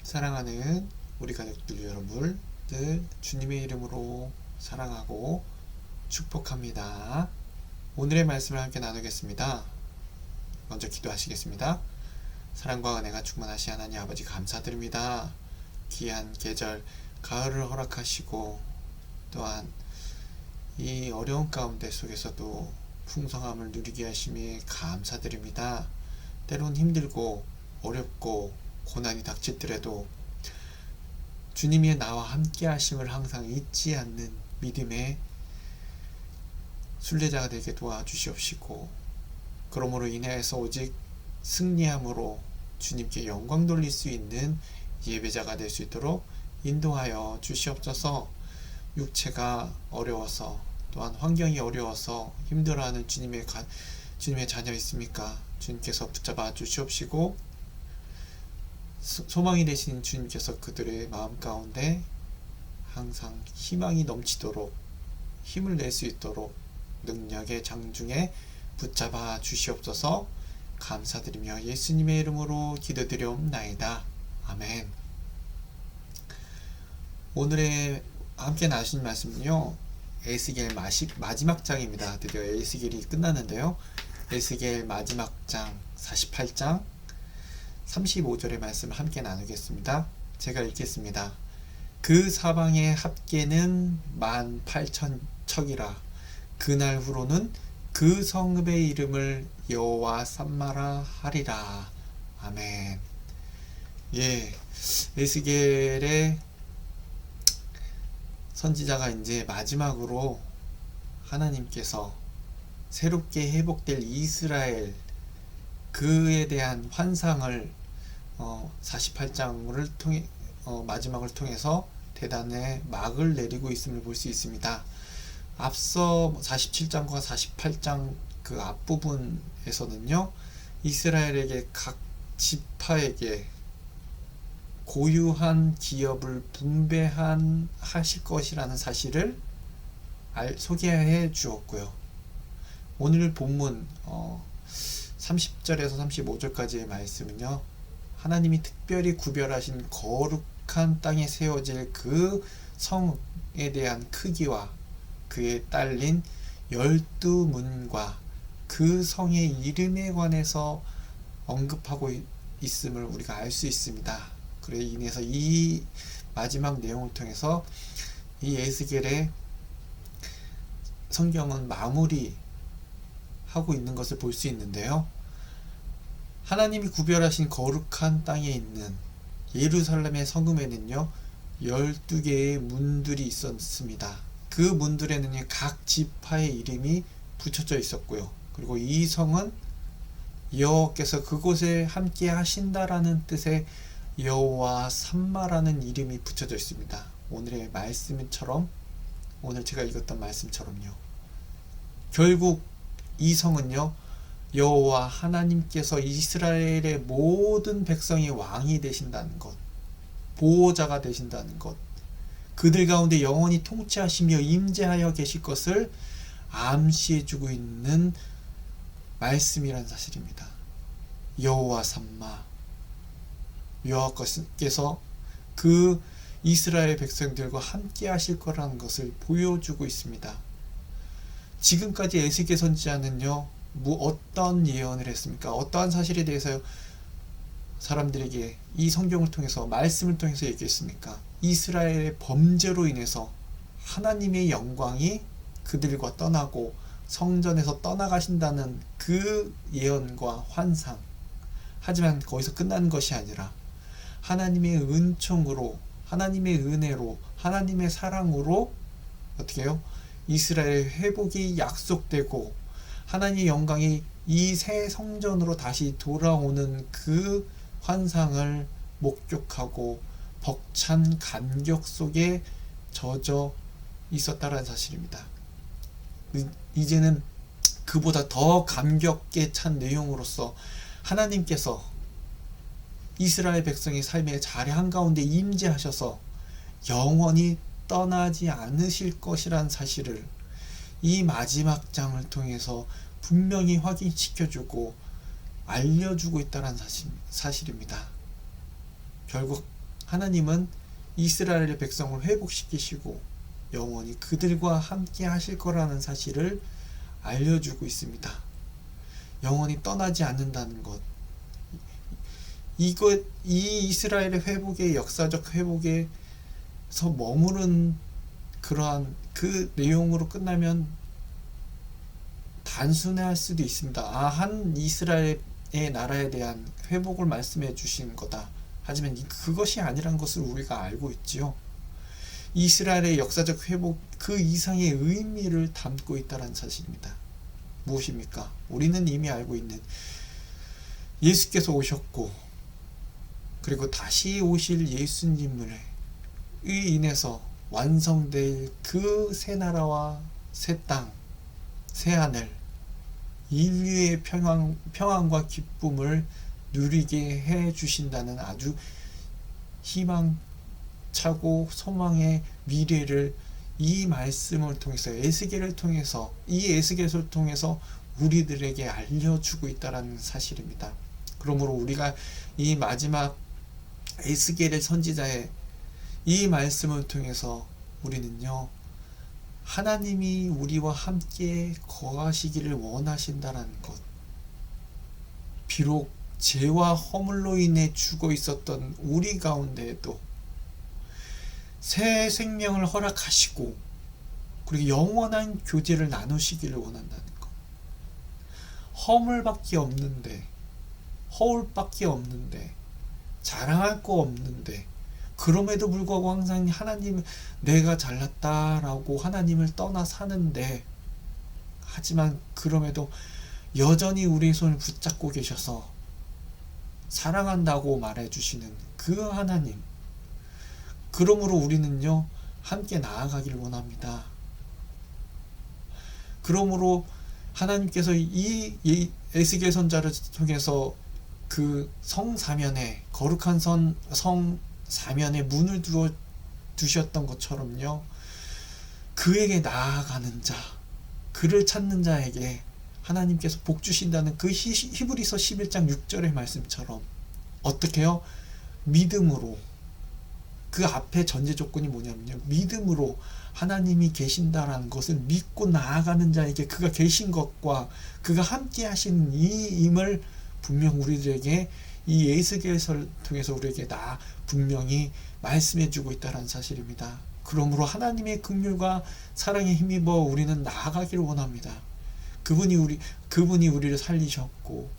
사랑하는 우리 가족들 여러분들 주님의 이름으로 사랑하고 축복합니다. 오늘의 말씀을 함께 나누겠습니다. 먼저 기도하시겠습니다. 사랑과 은혜가 충만하신 하나님 아버지 감사드립니다. 귀한 계절 가을을 허락하시고 또한 이 어려운 가운데 속에서도 풍성함을 누리게 하심에 감사드립니다. 때론 힘들고 어렵고 고난이 닥칠더라도 주님이 나와 함께 하심을 항상 잊지 않는 믿음의 순례자가 되게 도와주시옵시고, 그러므로 인하여서 오직 승리함으로 주님께 영광 돌릴 수 있는 예배자가 될 수 있도록 인도하여 주시옵소서. 육체가 어려워서 또한 환경이 어려워서 힘들어하는 주님의 자녀 있습니까? 주님께서 붙잡아 주시옵시고, 소망이 되신 주님께서 그들의 마음 가운데 항상 희망이 넘치도록 힘을 낼 수 있도록 능력의 장중에 붙잡아 주시옵소서. 감사드리며 예수님의 이름으로 기도드리옵나이다. 아멘. 오늘의 함께 나누신 말씀은요, 에스겔 마지막 장입니다. 드디어 에스겔이 끝났는데요, 에스겔 마지막 장 48장 35절의 말씀을 함께 나누겠습니다. 제가 읽겠습니다. 그 사방의 합계는 18,000척이라. 그날 후로는 그 성읍의 이름을 여호와 삼마라 하리라. 아멘. 에스겔의 선지자가 이제 마지막으로 하나님께서 새롭게 회복될 이스라엘, 그에 대한 환상을 48장을 통해 마지막을 통해서 대단의 막을 내리고 있음을 볼 수 있습니다. 앞서 47장과 48장 그 앞부분에서는요, 이스라엘에게 각 지파에게 고유한 기업을 하실 것이라는 사실을 소개해 주었고요. 오늘 본문 30절에서 35절까지의 말씀은요, 하나님이 특별히 구별하신 거룩한 땅에 세워질 그 성에 대한 크기와 그에 딸린 12문과 그 성의 이름에 관해서 언급하고 있음을 우리가 알 수 있습니다. 그래 인해서 이 마지막 내용을 통해서 이 에스겔의 성경은 마무리하고 있는 것을 볼 수 있는데요, 하나님이 구별하신 거룩한 땅에 있는 예루살렘의 성읍에는요 12개의 문들이 있었습니다. 그 문들에는 각 지파의 이름이 붙여져 있었고요. 그리고 이 성은 여호와께서 그곳에 함께 하신다라는 뜻의 여호와 삼마라는 이름이 붙여져 있습니다. 오늘의 말씀처럼, 오늘 제가 읽었던 말씀처럼요, 결국 이 성은요 여호와 하나님께서 이스라엘의 모든 백성의 왕이 되신다는 것, 보호자가 되신다는 것, 그들 가운데 영원히 통치하시며 임재하여 계실 것을 암시해주고 있는 말씀이란 사실입니다. 여호와 삼마, 여호와께서 그 이스라엘 백성들과 함께 하실 거라는 것을 보여주고 있습니다. 지금까지 에스겔 선지자는요 어떤 예언을 했습니까? 어떠한 사실에 대해서 사람들에게 이 성경을 통해서, 말씀을 통해서 얘기했습니까? 이스라엘의 범죄로 인해서 하나님의 영광이 그들과 떠나고 성전에서 떠나가신다는 그 예언과 환상. 하지만 거기서 끝난 것이 아니라 하나님의 은총으로, 하나님의 은혜로, 하나님의 사랑으로 어떻게 해요? 이스라엘 회복이 약속되고 하나님의 영광이 이 새 성전으로 다시 돌아오는 그 환상을 목격하고 벅찬 감격 속에 젖어 있었다라는 사실입니다. 이제는 그보다 더 감격에 찬 내용으로서 하나님께서 이스라엘 백성의 삶의 자리 한가운데 임재하셔서 영원히 떠나지 않으실 것이란 사실을 이 마지막 장을 통해서 분명히 확인시켜주고 알려주고 있다는 사실입니다. 결국 하나님은 이스라엘의 백성을 회복시키시고 영원히 그들과 함께 하실 거라는 사실을 알려주고 있습니다. 영원히 떠나지 않는다는 것. 이 이스라엘의 회복의 역사적 회복에서 머무른 그러한 그 내용으로 끝나면 단순할 수도 있습니다. 한 이스라엘의 나라에 대한 회복을 말씀해 주신 거다. 하지만 그것이 아니란 것을 우리가 알고 있지요. 이스라엘의 역사적 회복 그 이상의 의미를 담고 있다는 사실입니다. 무엇입니까? 우리는 이미 알고 있는 예수께서 오셨고 그리고 다시 오실 예수님을 인해서 완성될 그 새 나라와 새 땅, 새 하늘, 인류의 평안과 기쁨을 누리게 해 주신다는 아주 희망차고 소망의 미래를 이 말씀을 통해서 에스겔을 통해서 이 에스겔을 통해서 우리들에게 알려주고 있다는 사실입니다. 그러므로 우리가 이 마지막 에스겔의 선지자의 이 말씀을 통해서 우리는요, 하나님이 우리와 함께 거하시기를 원하신다는 것. 비록 죄와 허물로 인해 죽어 있었던 우리 가운데에도 새 생명을 허락하시고 그리고 영원한 교제를 나누시기를 원한다는 것. 허물밖에 없는데, 허울밖에 없는데, 자랑할 거 없는데, 그럼에도 불구하고 항상 하나님, 내가 잘났다라고 하나님을 떠나 사는데, 하지만 그럼에도 여전히 우리의 손을 붙잡고 계셔서 사랑한다고 말해주시는 그 하나님. 그러므로 우리는요, 함께 나아가기를 원합니다. 그러므로 하나님께서 이 에스겔 선자를 통해서 그 성사면에, 거룩한 성사면에 문을 두셨던 것처럼요, 그에게 나아가는 자, 그를 찾는 자에게 하나님께서 복 주신다는 그 히브리서 11장 6절의 말씀처럼 어떻게요? 믿음으로. 그 앞에 전제 조건이 뭐냐면요, 믿음으로 하나님이 계신다라는 것을 믿고 나아가는 자에게 그가 계신 것과 그가 함께 하시는 이임을 분명 우리들에게 이 에스겔서를 통해서 우리에게 분명히 말씀해 주고 있다는 사실입니다. 그러므로 하나님의 긍휼과 사랑에 힘입어 우리는 나아가기를 원합니다. 그분이 우리를 살리셨고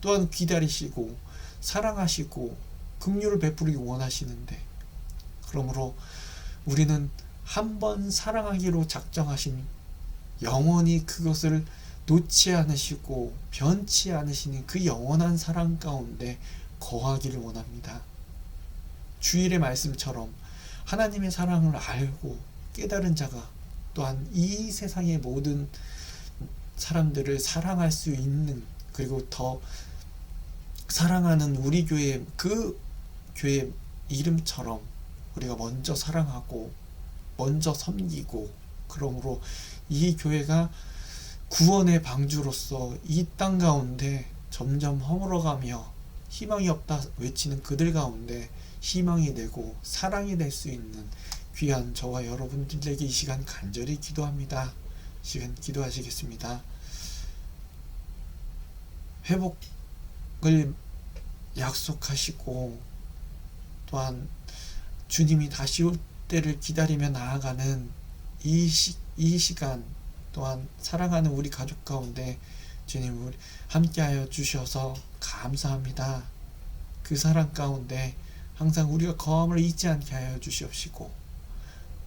또한 기다리시고 사랑하시고 긍휼을 베풀기 원하시는데, 그러므로 우리는 한번 사랑하기로 작정하신 영원히 그것을 놓지 않으시고 변치 않으시는 그 영원한 사랑 가운데 거하기를 원합니다. 주일의 말씀처럼 하나님의 사랑을 알고 깨달은 자가 또한 이 세상의 모든 사람들을 사랑할 수 있는, 그리고 더 사랑하는 우리 교회, 그 교회 이름처럼 우리가 먼저 사랑하고 먼저 섬기고, 그러므로 이 교회가 구원의 방주로서 이 땅 가운데 점점 허물어가며 희망이 없다 외치는 그들 가운데 희망이 되고 사랑이 될 수 있는 귀한 저와 여러분들에게 이 시간 간절히 기도합니다. 시간 기도하시겠습니다. 회복을 약속하시고 또한 주님이 다시 올 때를 기다리며 나아가는 이 시간 또한 사랑하는 우리 가족 가운데 주님 함께하여 주셔서 감사합니다. 그 사랑 가운데 항상 우리가 거함을 잊지 않게 하여 주시옵시고,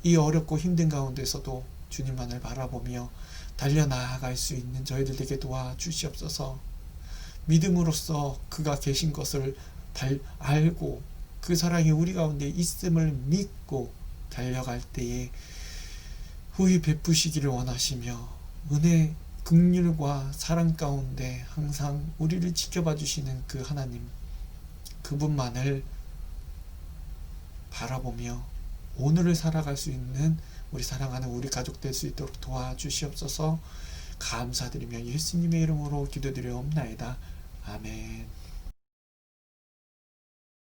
이 어렵고 힘든 가운데서도 주님만을 바라보며 달려나아갈 수 있는 저희들에게 도와주시옵소서. 믿음으로써 그가 계신 것을 알고 그 사랑이 우리 가운데 있음을 믿고 달려갈 때에 후히 베푸시기를 원하시며 은혜, 긍휼과 사랑 가운데 항상 우리를 지켜봐 주시는 그 하나님, 그분만을 바라보며 오늘을 살아갈 수 있는 우리 사랑하는 우리 가족 될 수 있도록 도와주시옵소서. 감사드리며 예수님의 이름으로 기도드려옵나이다. 아멘.